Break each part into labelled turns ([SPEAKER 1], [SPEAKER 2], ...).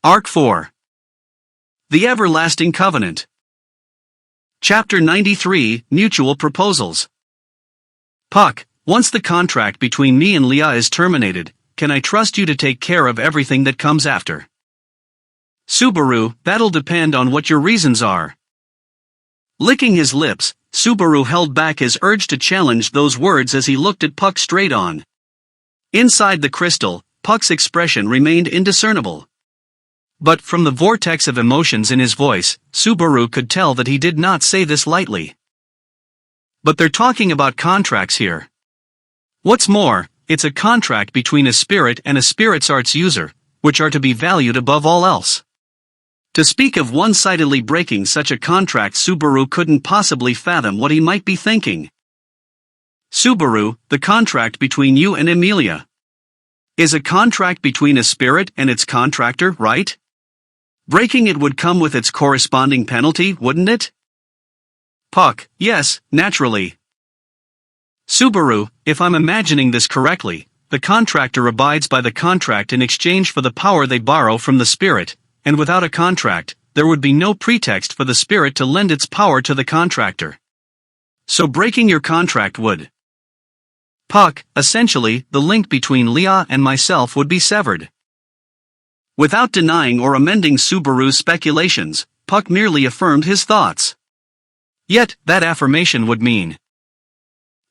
[SPEAKER 1] Arc 4. The Everlasting Covenant. Chapter 93, Mutual Proposals. Puck, once the contract between me and Leah is terminated, can I trust you to take care of everything that comes after? Subaru, that'll depend on what your reasons are. Licking his lips, Subaru held back his urge to challenge those words as he looked at Puck straight on. Inside the crystal, Puck's expression remained indiscernible. But from the vortex of emotions in his voice, Subaru could tell that he did not say this lightly. But they're talking about contracts here. What's more, it's a contract between a spirit and a spirit's arts user, which are to be valued above all else. To speak of one-sidedly breaking such a contract, Subaru couldn't possibly fathom what he might be thinking. Subaru, the contract between you and Emilia is a contract between a spirit and its contractor, right? Breaking it would come with its corresponding penalty, wouldn't it? Puck, yes, naturally. Subaru, if I'm imagining this correctly, the contractor abides by the contract in exchange for the power they borrow from the spirit, and without a contract, there would be no pretext for the spirit to lend its power to the contractor. So breaking your contract would. Puck, essentially, the link between Leah and myself would be severed. Without denying or amending Subaru's speculations, Puck merely affirmed his thoughts. Yet, that affirmation would mean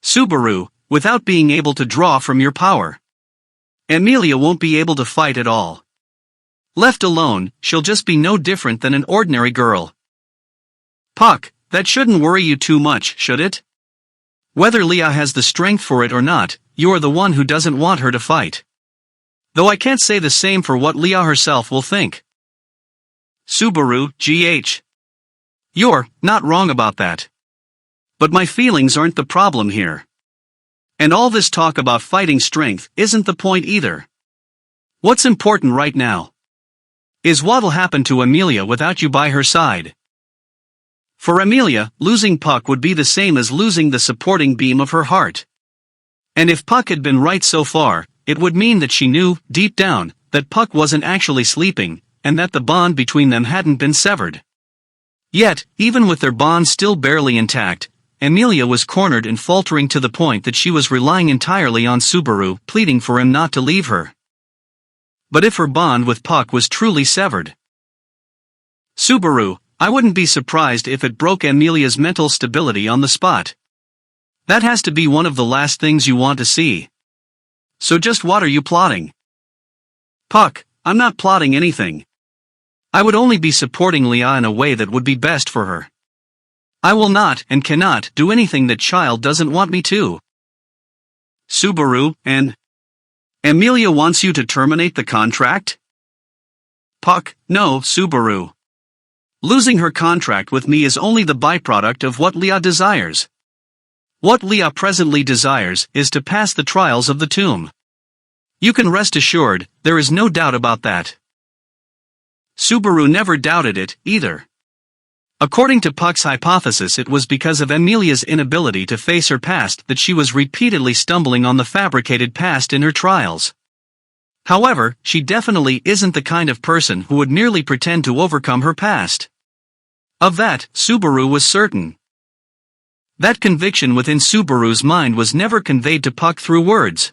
[SPEAKER 1] Subaru, without being able to draw from your power, Emilia won't be able to fight at all. Left alone, she'll just be no different than an ordinary girl. Puck, that shouldn't worry you too much, should it? Whether Leah has the strength for it or not, you're the one who doesn't want her to fight. Though I can't say the same for what Leah herself will think. Subaru, GH. You're not wrong about that. But my feelings aren't the problem here. And all this talk about fighting strength isn't the point either. What's important right now is what'll happen to Emilia without you by her side. For Emilia, losing Puck would be the same as losing the supporting beam of her heart. And if Puck had been right so far, it would mean that she knew, deep down, that Puck wasn't actually sleeping, and that the bond between them hadn't been severed. Yet, even with their bond still barely intact, Emilia was cornered and faltering to the point that she was relying entirely on Subaru, pleading for him not to leave her. But if her bond with Puck was truly severed, Subaru, I wouldn't be surprised if it broke Emilia's mental stability on the spot. That has to be one of the last things you want to see. So just what are you plotting? Puck, I'm not plotting anything. I would only be supporting Leah in a way that would be best for her. I will not and cannot do anything that child doesn't want me to. Subaru, and Emilia wants you to terminate the contract? Puck, no, Subaru. Losing her contract with me is only the byproduct of what Leah desires. What Leah presently desires is to pass the trials of the tomb. You can rest assured, there is no doubt about that. Subaru never doubted it, either. According to Puck's hypothesis, it was because of Emilia's inability to face her past that she was repeatedly stumbling on the fabricated past in her trials. However, she definitely isn't the kind of person who would merely pretend to overcome her past. Of that, Subaru was certain. That conviction within Subaru's mind was never conveyed to Puck through words.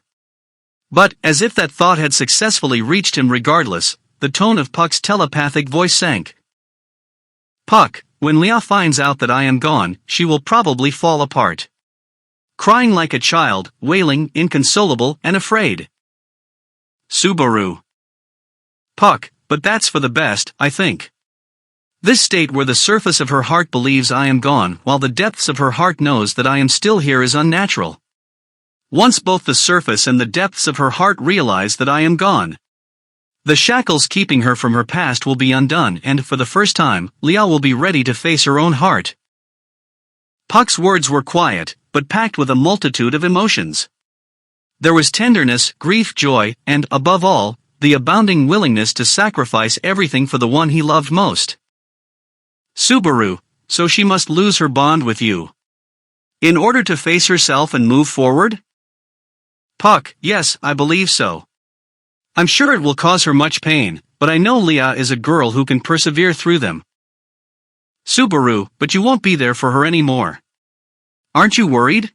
[SPEAKER 1] But, as if that thought had successfully reached him regardless, the tone of Puck's telepathic voice sank. Puck, when Leah finds out that I am gone, she will probably fall apart. Crying like a child, wailing, inconsolable, and afraid. Subaru. Puck, but that's for the best, I think. This state where the surface of her heart believes I am gone while the depths of her heart knows that I am still here is unnatural. Once both the surface and the depths of her heart realize that I am gone, the shackles keeping her from her past will be undone, and for the first time, Leah will be ready to face her own heart. Puck's words were quiet, but packed with a multitude of emotions. There was tenderness, grief, joy, and, above all, the abounding willingness to sacrifice everything for the one he loved most. Subaru, so she must lose her bond with you in order to face herself and move forward? Puck, yes, I believe so. I'm sure it will cause her much pain, but I know Leah is a girl who can persevere through them. Subaru, but you won't be there for her anymore. Aren't you worried?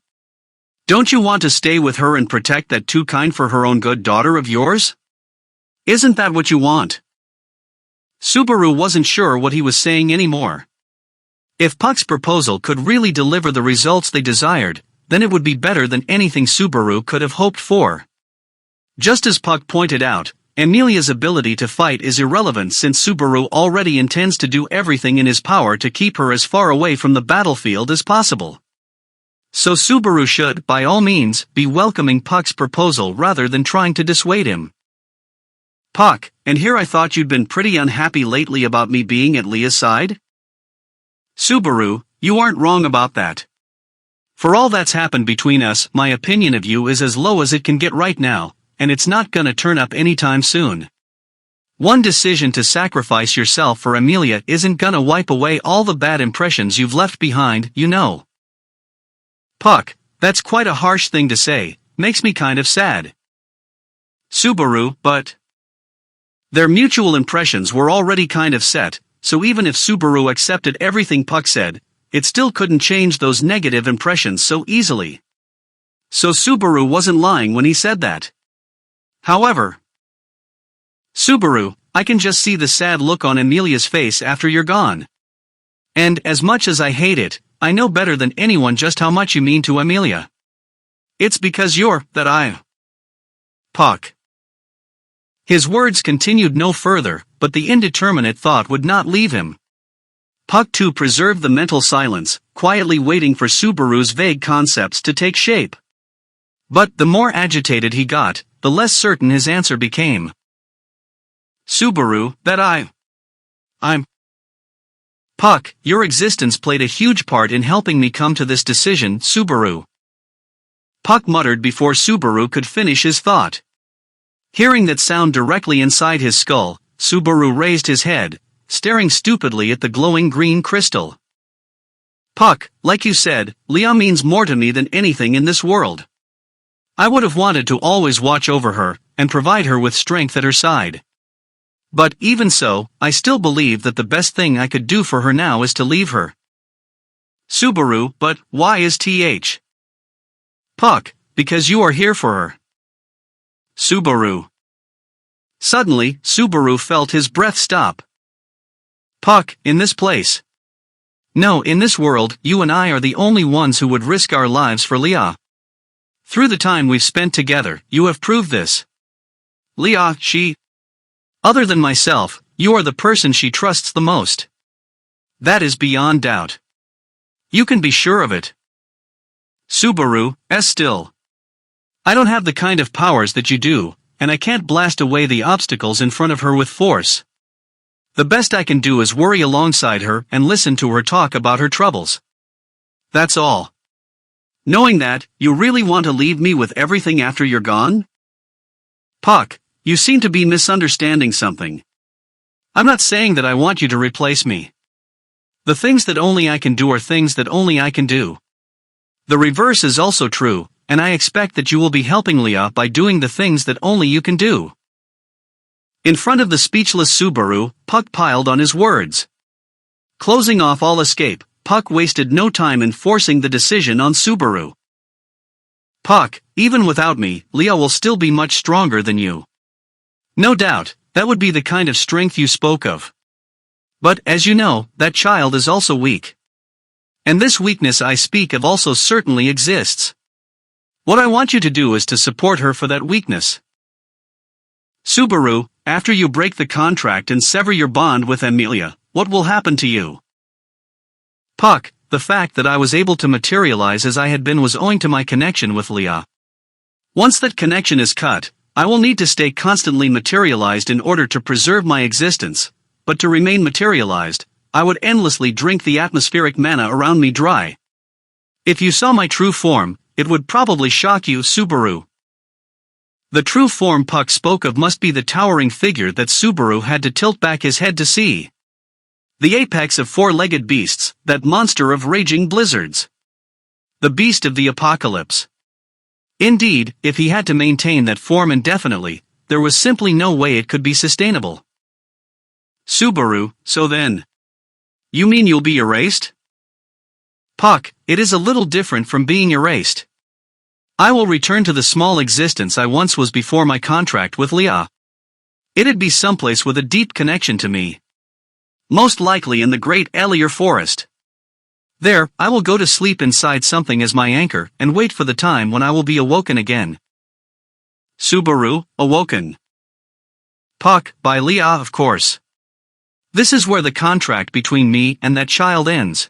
[SPEAKER 1] Don't you want to stay with her and protect that too kind for her own good daughter of yours? Isn't that what you want? Subaru wasn't sure what he was saying anymore. If Puck's proposal could really deliver the results they desired, then it would be better than anything Subaru could have hoped for. Just as Puck pointed out, Amelia's ability to fight is irrelevant since Subaru already intends to do everything in his power to keep her as far away from the battlefield as possible. So Subaru should, by all means, be welcoming Puck's proposal rather than trying to dissuade him. Puck, and here I thought you'd been pretty unhappy lately about me being at Leah's side? Subaru, you aren't wrong about that. For all that's happened between us, my opinion of you is as low as it can get right now, and it's not gonna turn up anytime soon. One decision to sacrifice yourself for Amelia isn't gonna wipe away all the bad impressions you've left behind, you know. Puck, that's quite a harsh thing to say, makes me kind of sad. Subaru, but their mutual impressions were already kind of set, so even if Subaru accepted everything Puck said, it still couldn't change those negative impressions so easily. So Subaru wasn't lying when he said that. However, Subaru, I can just see the sad look on Amelia's face after you're gone. And as much as I hate it, I know better than anyone just how much you mean to Amelia. It's because you're, that I. Puck. His words continued no further, but the indeterminate thought would not leave him. Puck too preserved the mental silence, quietly waiting for Subaru's vague concepts to take shape. But the more agitated he got, the less certain his answer became. Subaru, that I'm. Puck, your existence played a huge part in helping me come to this decision, Subaru. Puck muttered before Subaru could finish his thought. Hearing that sound directly inside his skull, Subaru raised his head, staring stupidly at the glowing green crystal. Puck, like you said, Leah means more to me than anything in this world. I would have wanted to always watch over her, and provide her with strength at her side. But even so, I still believe that the best thing I could do for her now is to leave her. Subaru, but why is th? Puck, because you are here for her. Subaru. Suddenly, Subaru felt his breath stop. Puck, in this place. No, in this world, you and I are the only ones who would risk our lives for Leah. Through the time we've spent together, you have proved this. Leah, other than myself, you are the person she trusts the most. That is beyond doubt. You can be sure of it. Subaru, still. I don't have the kind of powers that you do, and I can't blast away the obstacles in front of her with force. The best I can do is worry alongside her and listen to her talk about her troubles. That's all. Knowing that, you really want to leave me with everything after you're gone? Puck, you seem to be misunderstanding something. I'm not saying that I want you to replace me. The things that only I can do are things that only I can do. The reverse is also true, and I expect that you will be helping Leah by doing the things that only you can do. In front of the speechless Subaru, Puck piled on his words. Closing off all escape, Puck wasted no time in forcing the decision on Subaru. Puck, even without me, Leah will still be much stronger than you. No doubt, that would be the kind of strength you spoke of. But, as you know, that child is also weak. And this weakness I speak of also certainly exists. What I want you to do is to support her for that weakness. Subaru, after you break the contract and sever your bond with Amelia, what will happen to you? Puck, the fact that I was able to materialize as I had been was owing to my connection with Leah. Once that connection is cut, I will need to stay constantly materialized in order to preserve my existence, but to remain materialized, I would endlessly drink the atmospheric manna around me dry. If you saw my true form, it would probably shock you, Subaru. The true form Puck spoke of must be the towering figure that Subaru had to tilt back his head to see. The apex of four-legged beasts, that monster of raging blizzards. The beast of the apocalypse. Indeed, if he had to maintain that form indefinitely, there was simply no way it could be sustainable. Subaru, so then. You mean you'll be erased? Puck, it is a little different from being erased. I will return to the small existence I once was before my contract with Leah. It'd be someplace with a deep connection to me. Most likely in the great Elier forest. There, I will go to sleep inside something as my anchor and wait for the time when I will be awoken again. Subaru, awoken. Puck, by Leah, of course. This is where the contract between me and that child ends.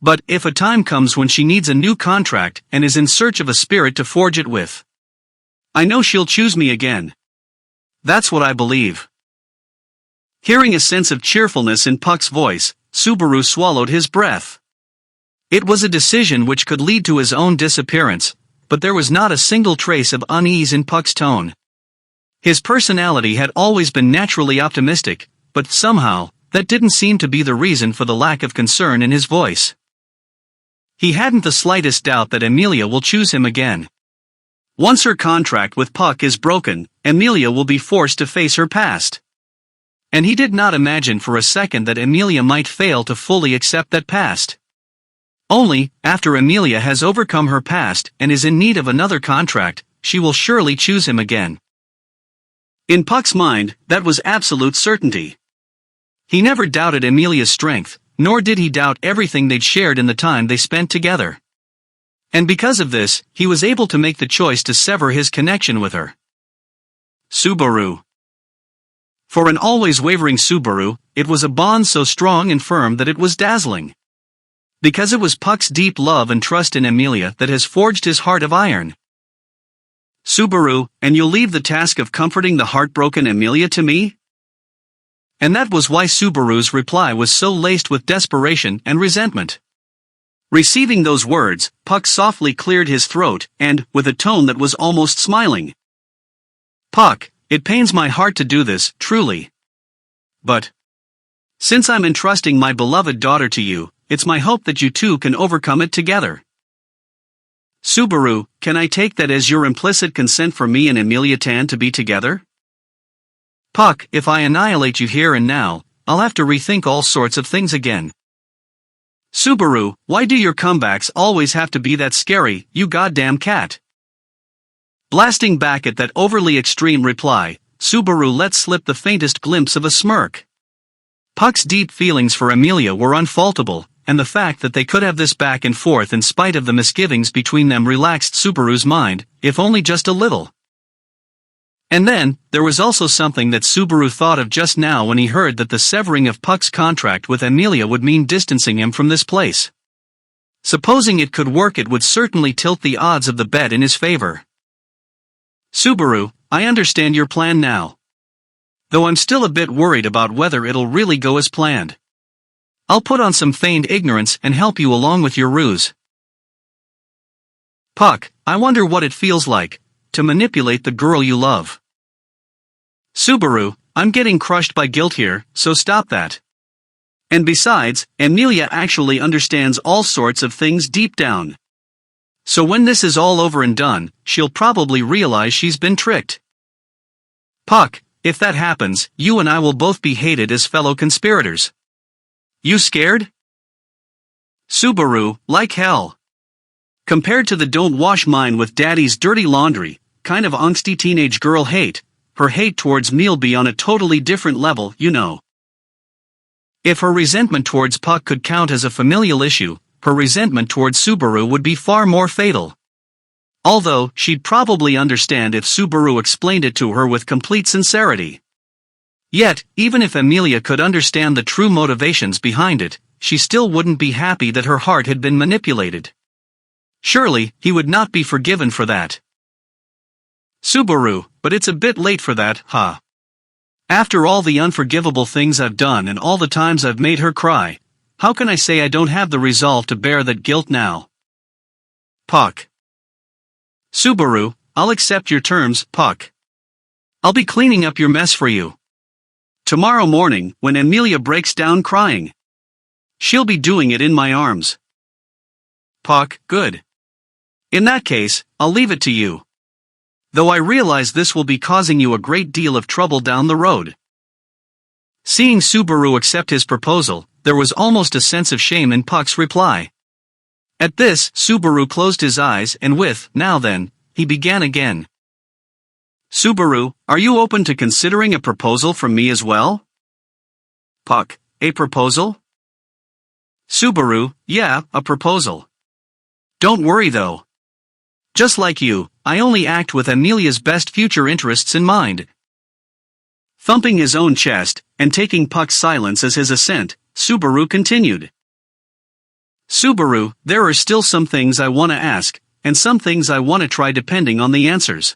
[SPEAKER 1] But if a time comes when she needs a new contract and is in search of a spirit to forge it with, I know she'll choose me again. That's what I believe. Hearing a sense of cheerfulness in Puck's voice, Subaru swallowed his breath. It was a decision which could lead to his own disappearance, but there was not a single trace of unease in Puck's tone. His personality had always been naturally optimistic, but somehow, that didn't seem to be the reason for the lack of concern in his voice. He hadn't the slightest doubt that Emilia will choose him again. Once her contract with Puck is broken, Emilia will be forced to face her past. And he did not imagine for a second that Emilia might fail to fully accept that past. Only, after Emilia has overcome her past and is in need of another contract, she will surely choose him again. In Puck's mind, that was absolute certainty. He never doubted Emilia's strength, nor did he doubt everything they'd shared in the time they spent together. And because of this, he was able to make the choice to sever his connection with her. Subaru. For an always wavering Subaru, it was a bond so strong and firm that it was dazzling. Because it was Puck's deep love and trust in Emilia that has forged his heart of iron. Subaru, and you'll leave the task of comforting the heartbroken Emilia to me? And that was why Subaru's reply was so laced with desperation and resentment. Receiving those words, Puck softly cleared his throat and, with a tone that was almost smiling. Puck, it pains my heart to do this, truly. But since I'm entrusting my beloved daughter to you, it's my hope that you two can overcome it together. Subaru, can I take that as your implicit consent for me and Emilia Tan to be together? Puck, if I annihilate you here and now, I'll have to rethink all sorts of things again. Subaru, why do your comebacks always have to be that scary, you goddamn cat? Blasting back at that overly extreme reply, Subaru let slip the faintest glimpse of a smirk. Puck's deep feelings for Emilia were unfaultable, and the fact that they could have this back and forth in spite of the misgivings between them relaxed Subaru's mind, if only just a little. And then, there was also something that Subaru thought of just now when he heard that the severing of Puck's contract with Emilia would mean distancing him from this place. Supposing it could work, it would certainly tilt the odds of the bet in his favor. Subaru, I understand your plan now. Though I'm still a bit worried about whether it'll really go as planned. I'll put on some feigned ignorance and help you along with your ruse. Puck, I wonder what it feels like to manipulate the girl you love. Subaru, I'm getting crushed by guilt here, so stop that. And besides, Emilia actually understands all sorts of things deep down. So when this is all over and done, she'll probably realize she's been tricked. Puck, if that happens, you and I will both be hated as fellow conspirators. You scared? Subaru, like hell. Compared to the don't wash mine with daddy's dirty laundry, kind of angsty teenage girl hate, her hate towards me'll be on a totally different level, you know. If her resentment towards Puck could count as a familial issue, her resentment towards Subaru would be far more fatal. Although, she'd probably understand if Subaru explained it to her with complete sincerity. Yet, even if Emilia could understand the true motivations behind it, she still wouldn't be happy that her heart had been manipulated. Surely, he would not be forgiven for that. Subaru, but it's a bit late for that, huh? After all the unforgivable things I've done and all the times I've made her cry, how can I say I don't have the resolve to bear that guilt now? Puck. Subaru, I'll accept your terms, Puck. I'll be cleaning up your mess for you. Tomorrow morning, when Emilia breaks down crying. She'll be doing it in my arms. Puck, good. In that case, I'll leave it to you. Though I realize this will be causing you a great deal of trouble down the road. Seeing Subaru accept his proposal, there was almost a sense of shame in Puck's reply. At this, Subaru closed his eyes and with, "Now then," he began again. "Subaru, are you open to considering a proposal from me as well?" Puck, "A proposal?" Subaru, "Yeah, a proposal. Don't worry though. Just like you, I only act with Amelia's best future interests in mind." Thumping his own chest, and taking Puck's silence as his assent, Subaru continued. "Subaru, there are still some things I want to ask, and some things I want to try depending on the answers.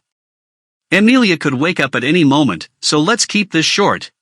[SPEAKER 1] Amelia could wake up at any moment, so let's keep this short."